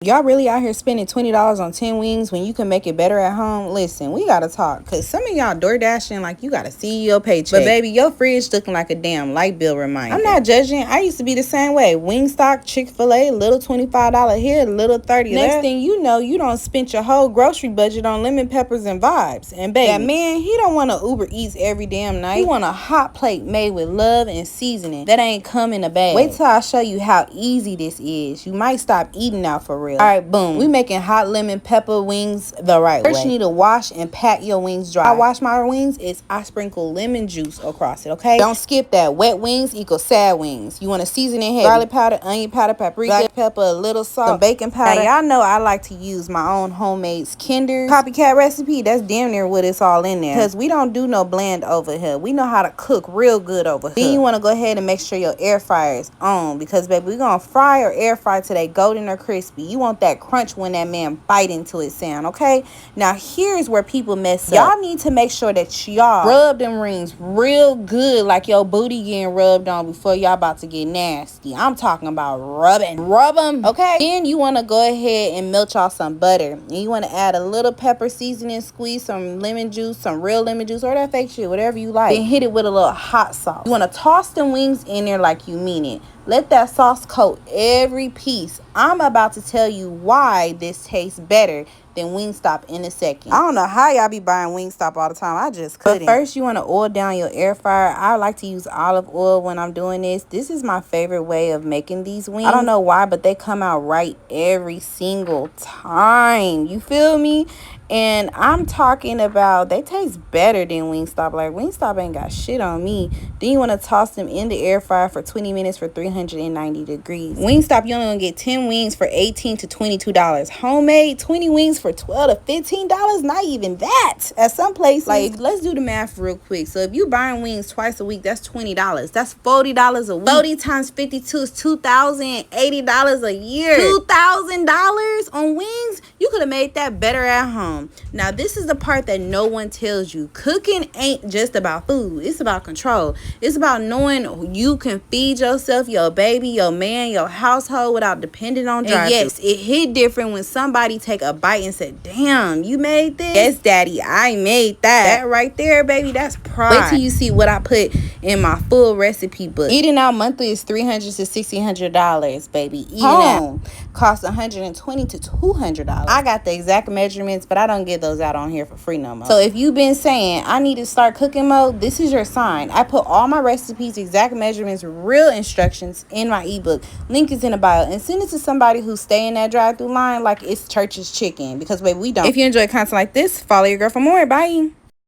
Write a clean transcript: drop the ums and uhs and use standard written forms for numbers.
Y'all really out here spending $20 on 10 wings when you can make it better at home? Listen, we gotta talk, because some of y'all door dashing like you gotta see your paycheck. But baby, your fridge looking like a damn light bill reminder. I'm not judging. I used to be the same way. Wingstop, Chick-fil-A, little $25 here, little 30 there. Next thing you know, you don't spend your whole grocery budget on lemon peppers and vibes. And baby, that man, he don't want to Uber Eats every damn night. He want a hot plate made with love and seasoning that ain't come in a bag. Wait till I show you how easy this is. You might stop eating out for real. All right, boom. We making hot lemon pepper wings the right way. First, you need to wash and pat your wings dry. I wash my wings is I sprinkle lemon juice across it, okay? Don't skip that. Wet wings equal sad wings. You want to season it heavy. Garlic powder, onion powder, paprika, black pepper, a little salt, some baking powder. Now, y'all know I like to use my own homemade Kinder copycat recipe. That's damn near what it's all in there, because we don't do no bland over here. We know how to cook real good over here. Then you want to go ahead and make sure your air fryer is on, because baby, we're gonna fry or air fry till they golden or crispy. You want that crunch when that man bite into it sound, okay? Now here's where people mess up. Y'all need to make sure that y'all rub them rings real good, like your booty getting rubbed on, before y'all about to get nasty. I'm talking about rubbing. Rub them, okay? Then you want to go ahead and melt y'all some butter, and you want to add a little pepper seasoning, squeeze some lemon juice, some real lemon juice, or that fake shit, whatever you like. Then hit it with a little hot sauce. You want to toss them wings in there like you mean it. Let that sauce coat every piece. I'm about to tell you why this tastes better than Wingstop in a second. I don't know how y'all be buying Wingstop all the time. I just couldn't. But first, you want to oil down your air fryer. I like to use olive oil when I'm doing this. This is my favorite way of making these wings. I don't know why, but they come out right every single time. You feel me? And I'm talking about they taste better than Wingstop. Like, Wingstop ain't got shit on me. Then you want to toss them in the air fryer for 20 minutes for 390 degrees. Wingstop, you only gonna get 10 wings for $18 to $22. Homemade, 20 wings for $12 to $15. Not even that. At some places, like, let's do the math real quick. So if you buying wings twice a week, that's $20. That's $40 a week. 40 times 52 is $2,080 a year. $2,000 on wings? You could have made that better at home. Now, this is the part that no one tells you. Cooking ain't just about food. It's about control. It's about knowing you can feed yourself, your baby, your man, your household without depending on drive-thru. And yes, it hit different when somebody take a bite and said, damn, you made this? Yes, daddy, I made that. That right there, baby, that's pride. Wait till you see what I put in my full recipe book. Eating out monthly is $300 to $1,600, baby. Eating out costs $120 to $200. I got the exact measurements, but I don't give those out on here for free no more. So if you've been saying I need to start cooking mode, this is your sign. I put all my recipes, exact measurements, real instructions in my ebook. Link is in the bio, and send it to somebody who's staying in that drive-through line like it's church's chicken, because baby, we don't. If you enjoy content like this, follow your girl for more. Bye.